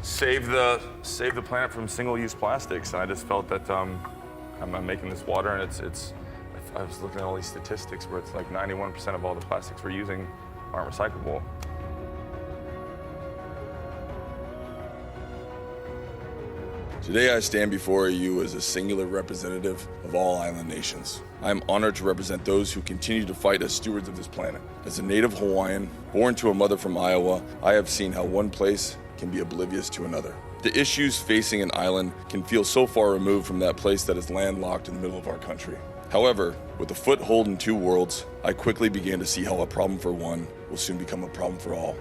save the planet from single-use plastics. And I just felt that I'm making this water, and I was looking at all these statistics where it's like 91% of all the plastics we're using aren't recyclable. Today I stand before you as a singular representative of all island nations. I am honored to represent those who continue to fight as stewards of this planet. As a native Hawaiian, born to a mother from Iowa, I have seen how one place can be oblivious to another. The issues facing an island can feel so far removed from that place that is landlocked in the middle of our country. However, with a foothold in two worlds, I quickly began to see how a problem for one will soon become a problem for all.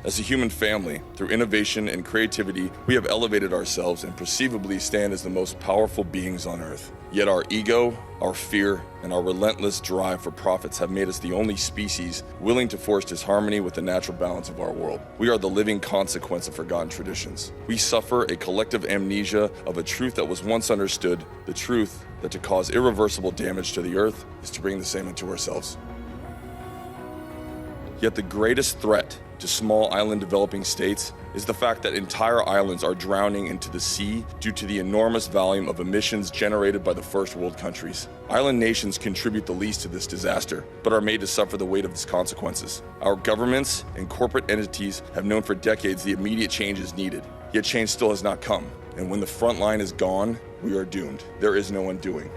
As a human family, through innovation and creativity, we have elevated ourselves and perceivably stand as the most powerful beings on Earth. Yet our ego, our fear, and our relentless drive for profits have made us the only species willing to force disharmony with the natural balance of our world. We are the living consequence of forgotten traditions. We suffer a collective amnesia of a truth that was once understood, the truth that to cause irreversible damage to the Earth is to bring the same unto ourselves. Yet the greatest threat to small island developing states is the fact that entire islands are drowning into the sea due to the enormous volume of emissions generated by the first world countries. Island nations contribute the least to this disaster, but are made to suffer the weight of its consequences. Our governments and corporate entities have known for decades the immediate change is needed, yet change still has not come. And when the front line is gone, we are doomed. There is no undoing.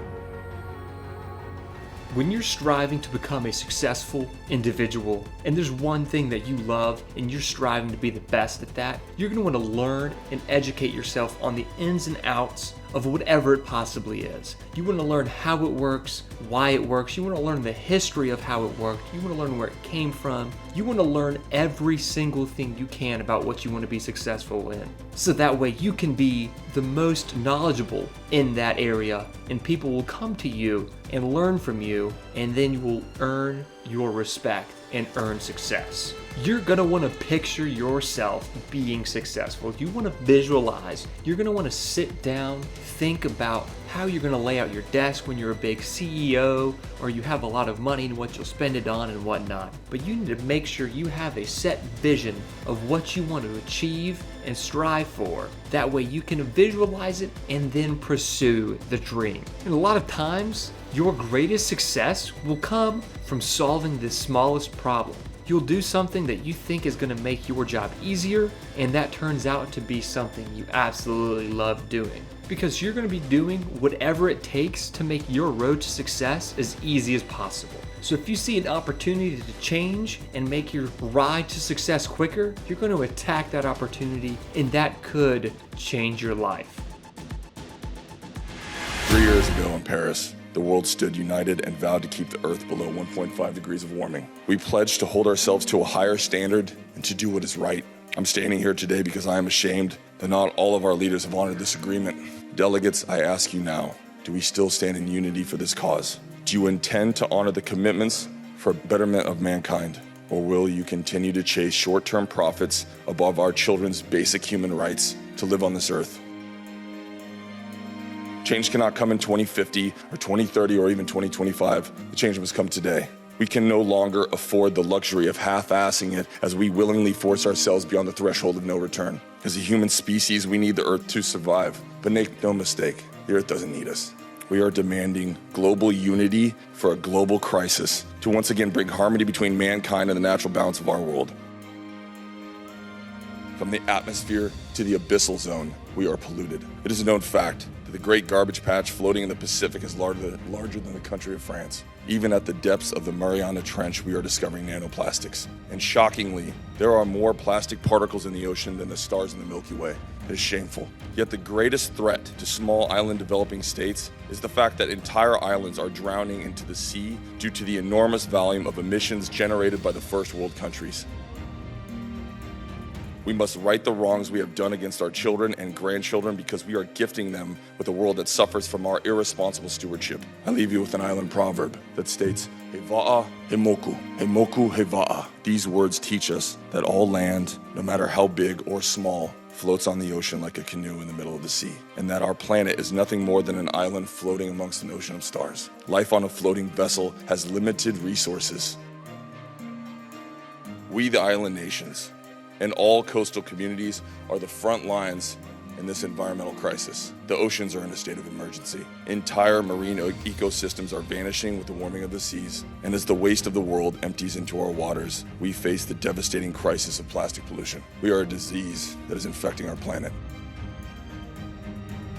When you're striving to become a successful individual, and there's one thing that you love and you're striving to be the best at that, you're going to want to learn and educate yourself on the ins and outs of whatever it possibly is. You want to learn how it works, why it works. You want to learn the history of how it worked. You want to learn where it came from. You want to learn every single thing you can about what you want to be successful in. So that way you can be the most knowledgeable in that area, and people will come to you and learn from you, and then you will earn your respect and earn success. You're going to want to picture yourself being successful. You want to visualize. You're going to want to sit down, think about how you're going to lay out your desk when you're a big CEO or you have a lot of money and what you'll spend it on and whatnot. But you need to make sure you have a set vision of what you want to achieve and strive for. That way you can visualize it and then pursue the dream. And a lot of times, your greatest success will come from solving the smallest problem. You'll do something that you think is going to make your job easier, and that turns out to be something you absolutely love doing. Because you're going to be doing whatever it takes to make your road to success as easy as possible. So if you see an opportunity to change and make your ride to success quicker, you're going to attack that opportunity, and that could change your life. 3 years ago in Paris, the world stood united and vowed to keep the Earth below 1.5 degrees of warming. We pledged to hold ourselves to a higher standard and to do what is right. I'm standing here today because I am ashamed that not all of our leaders have honored this agreement. Delegates, I ask you now, do we still stand in unity for this cause? Do you intend to honor the commitments for betterment of mankind? Or will you continue to chase short-term profits above our children's basic human rights to live on this earth? Change cannot come in 2050 or 2030 or even 2025. The change must come today. We can no longer afford the luxury of half-assing it as we willingly force ourselves beyond the threshold of no return. As a human species, we need the Earth to survive. But make no mistake, the Earth doesn't need us. We are demanding global unity for a global crisis to once again bring harmony between mankind and the natural balance of our world. From the atmosphere to the abyssal zone, we are polluted. It is a known fact that the great garbage patch floating in the Pacific is larger than the country of France. Even at the depths of the Mariana Trench, we are discovering nanoplastics. And shockingly, there are more plastic particles in the ocean than the stars in the Milky Way. It is shameful. Yet the greatest threat to small island developing states is the fact that entire islands are drowning into the sea due to the enormous volume of emissions generated by the first world countries. We must right the wrongs we have done against our children and grandchildren because we are gifting them with a world that suffers from our irresponsible stewardship. I leave you with an island proverb that states, He wa'a, he moku, he moku, he wa'a. These words teach us that all land, no matter how big or small, floats on the ocean like a canoe in the middle of the sea, and that our planet is nothing more than an island floating amongst an ocean of stars. Life on a floating vessel has limited resources. We, the island nations, and all coastal communities are the front lines in this environmental crisis. The oceans are in a state of emergency. Entire marine ecosystems are vanishing with the warming of the seas, and as the waste of the world empties into our waters, we face the devastating crisis of plastic pollution. We are a disease that is infecting our planet.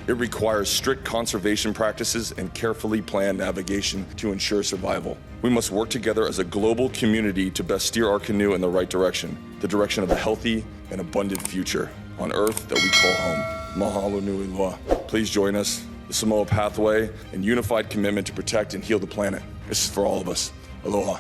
It requires strict conservation practices and carefully planned navigation to ensure survival. We must work together as a global community to best steer our canoe in the right direction, the direction of a healthy and abundant future on Earth that we call home. Mahalo nui loa. Please join us, the Samoa Pathway, and unified commitment to protect and heal the planet. This is for all of us. Aloha.